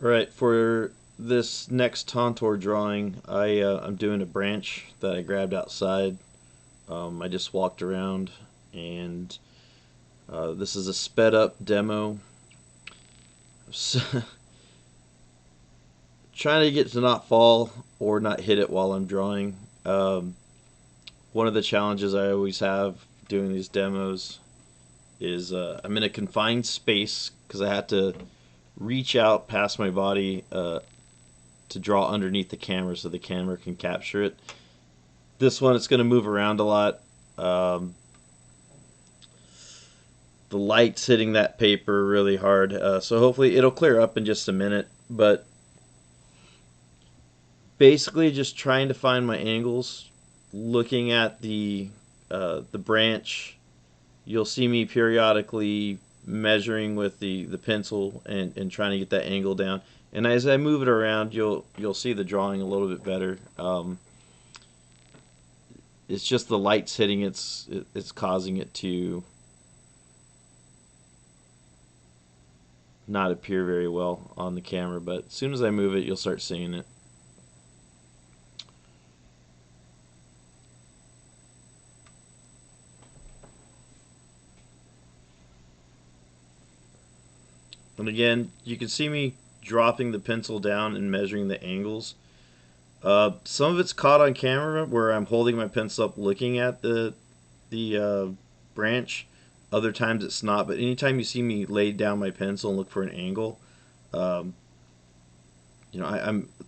Alright, for this next contour drawing, I'm doing a branch that I grabbed outside. I just walked around, and this is a sped up demo. So, trying to get to not fall or not hit it while I'm drawing. One of the challenges I always have doing these demos is I'm in a confined space because I had to reach out past my body to draw underneath the camera so the camera can capture it. This one, it's going to move around a lot. The light's hitting that paper really hard, so hopefully it'll clear up in just a minute. But basically, just trying to find my angles, looking at the branch. You'll see me periodically measuring with the pencil and trying to get that angle down. And as I move it around, you'll see the drawing a little bit better. It's just the light's hitting it's causing it to not appear very well on the camera, but as soon as I move it, you'll start seeing it. And again, you can see me dropping the pencil down and measuring the angles. Some of it's caught on camera where I'm holding my pencil up looking at the branch. Other times it's not, but anytime you see me lay down my pencil and look for an angle, I'm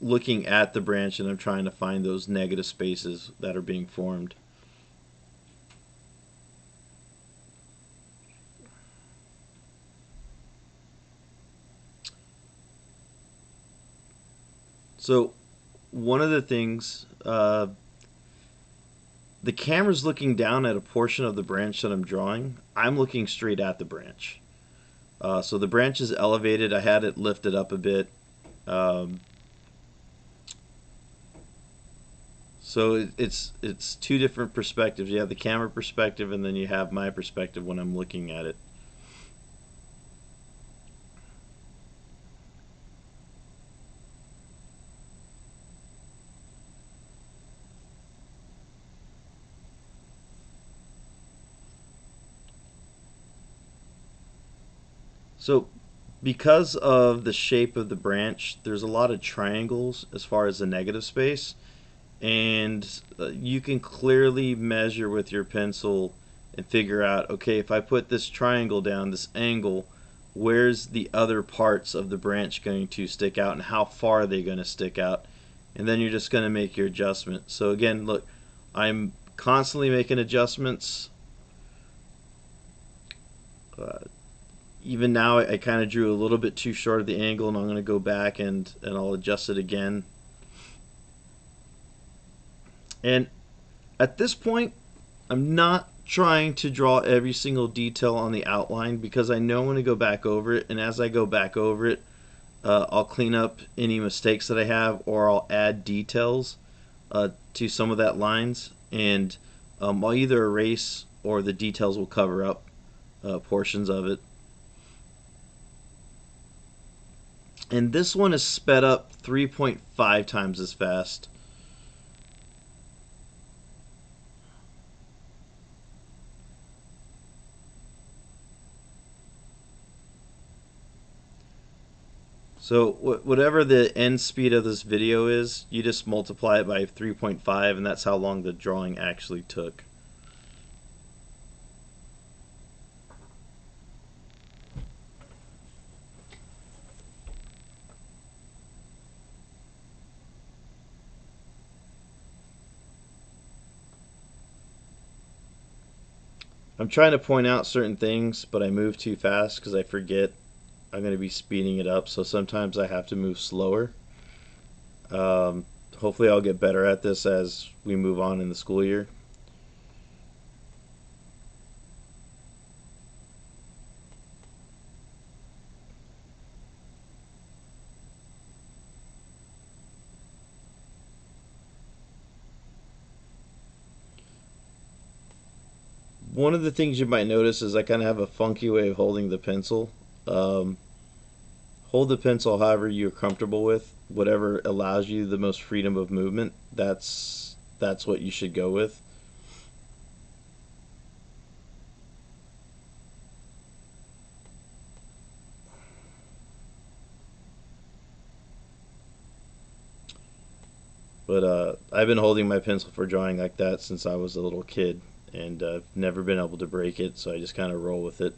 looking at the branch and I'm trying to find those negative spaces that are being formed. So one of the things, the camera's looking down at a portion of the branch that I'm drawing. I'm looking straight at the branch. So the branch is elevated. I had it lifted up a bit. So it's two different perspectives. You have the camera perspective, and then you have my perspective when I'm looking at it. So because of the shape of the branch, there's a lot of triangles as far as the negative space, and you can clearly measure with your pencil and figure out, okay, if I put this triangle down, this angle, where's the other parts of the branch going to stick out and how far are they going to stick out, and then you're just going to make your adjustment. So again, look, I'm constantly making adjustments. Even now I kind of drew a little bit too short of the angle, and I'm going to go back and I'll adjust it again. And at this point, I'm not trying to draw every single detail on the outline because I know when to go back over it, and as I go back over it, I'll clean up any mistakes that I have, or I'll add details to some of that lines, and I'll either erase or the details will cover up portions of it. And this one is sped up 3.5 times as fast. So whatever the end speed of this video is, you just multiply it by 3.5, and that's how long the drawing actually took. I'm trying to point out certain things, but I move too fast because I forget I'm going to be speeding it up, so sometimes I have to move slower. Hopefully I'll get better at this as we move on in the school year. One of the things you might notice is I kind of have a funky way of holding the pencil. Hold the pencil however you're comfortable with, whatever allows you the most freedom of movement. That's what you should go with. But I've been holding my pencil for drawing like that since I was a little kid, and I've never been able to break it, so I just kind of roll with it.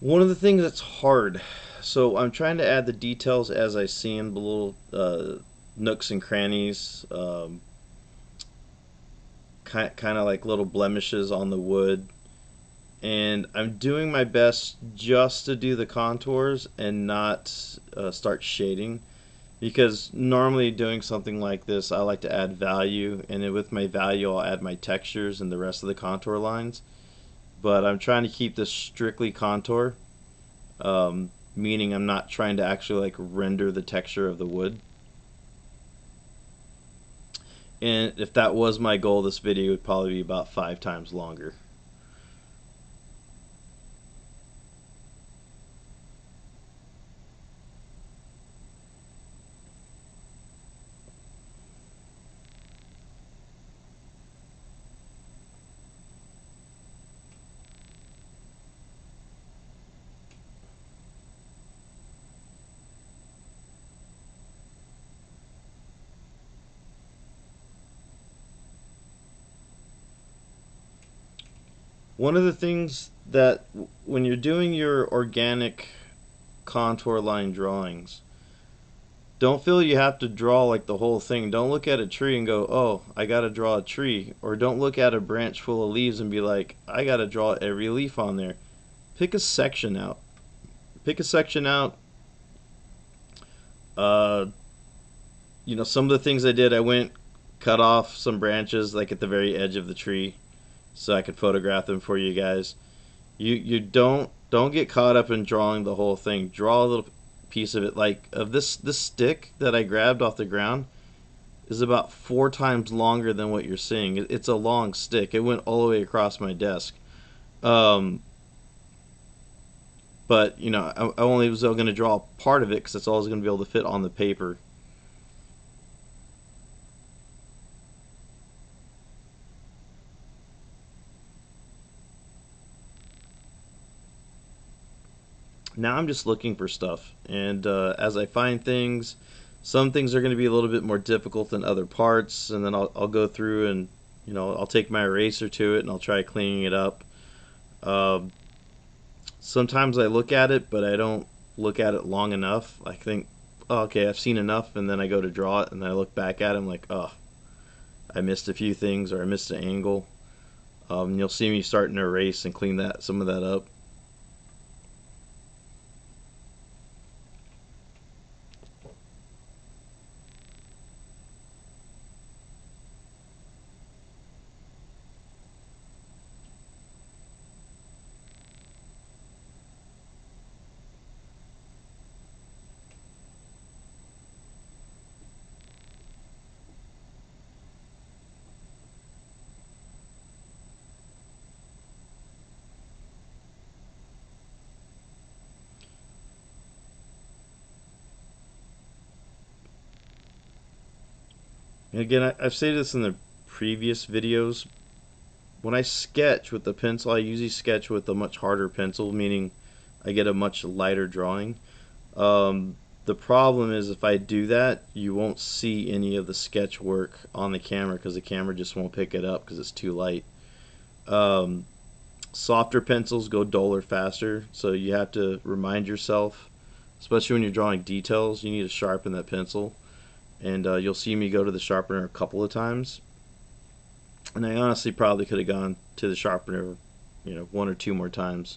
One of the things that's hard, so I'm trying to add the details as I see them, the little nooks and crannies, kind of like little blemishes on the wood, and I'm doing my best just to do the contours and not start shading, because normally doing something like this I like to add value, and then with my value I'll add my textures and the rest of the contour lines, but I'm trying to keep this strictly contour, meaning I'm not trying to actually like render the texture of the wood. And if that was my goal, this video would probably be about 5 times longer. One of the things that when you're doing your organic contour line drawings, don't feel you have to draw like the whole thing. Don't look at a tree and go, oh, I gotta draw a tree. Or don't look at a branch full of leaves and be like, I gotta draw every leaf on there. Pick a section out. Pick a section out. Uh, some of the things I did, I went cut off some branches like at the very edge of the tree so I could photograph them for you guys. You don't get caught up in drawing the whole thing. Draw a little piece of it. Like of this stick that I grabbed off the ground is about 4 times longer than what you're seeing. It's a long stick. It went all the way across my desk. Um, but I only was going to draw part of it because that's all I was going to be able to fit on the paper. Now I'm just looking for stuff, and as I find things, some things are going to be a little bit more difficult than other parts, and then I'll go through and I'll take my eraser to it and I'll try cleaning it up. Um, Sometimes I look at it, but I don't look at it long enough. I think, oh, okay, I've seen enough, and then I go to draw it, and then I look back at it, and I'm like, oh, I missed a few things, or I missed an angle. You'll see me starting to erase and clean some of that up. And again, I've said this in the previous videos. When I sketch with the pencil, I usually sketch with a much harder pencil, meaning I get a much lighter drawing. The problem is if I do that, you won't see any of the sketch work on the camera because the camera just won't pick it up because it's too light. Um, Softer pencils go duller faster, so you have to remind yourself, especially when you're drawing details, you need to sharpen that pencil. And you'll see me go to the sharpener a couple of times. And I honestly probably could have gone to the sharpener, 1 or 2 more times.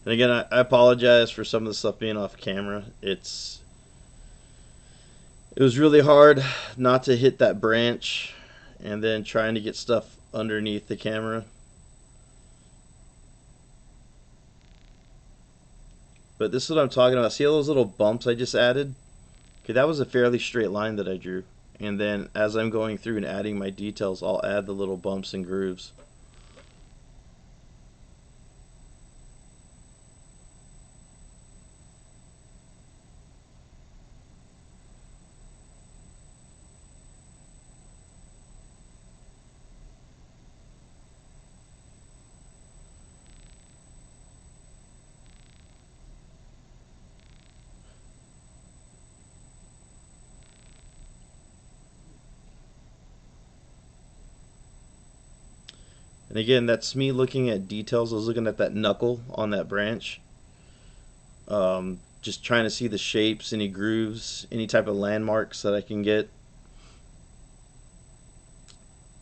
And again, I apologize for some of the stuff being off camera. It was really hard not to hit that branch and then trying to get stuff underneath the camera. But this is what I'm talking about. See all those little bumps I just added? Okay, that was a fairly straight line that I drew. And then as I'm going through and adding my details, I'll add the little bumps and grooves. And again, that's me looking at details. I was looking at that knuckle on that branch. Just trying to see the shapes, any grooves, any type of landmarks that I can get.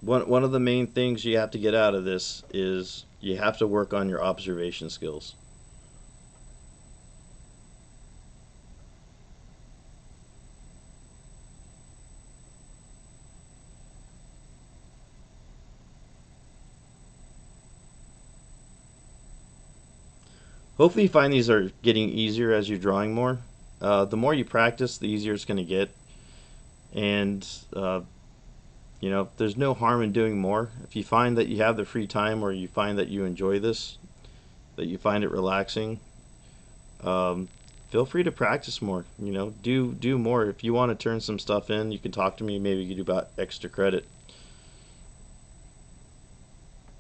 One of the main things you have to get out of this is you have to work on your observation skills. Hopefully, you find these are getting easier as you're drawing more. The more you practice, the easier it's going to get. And there's no harm in doing more. If you find that you have the free time, or you find that you enjoy this, that you find it relaxing, um, feel free to practice more. Do more. If you want to turn some stuff in, you can talk to me. Maybe you can do about extra credit.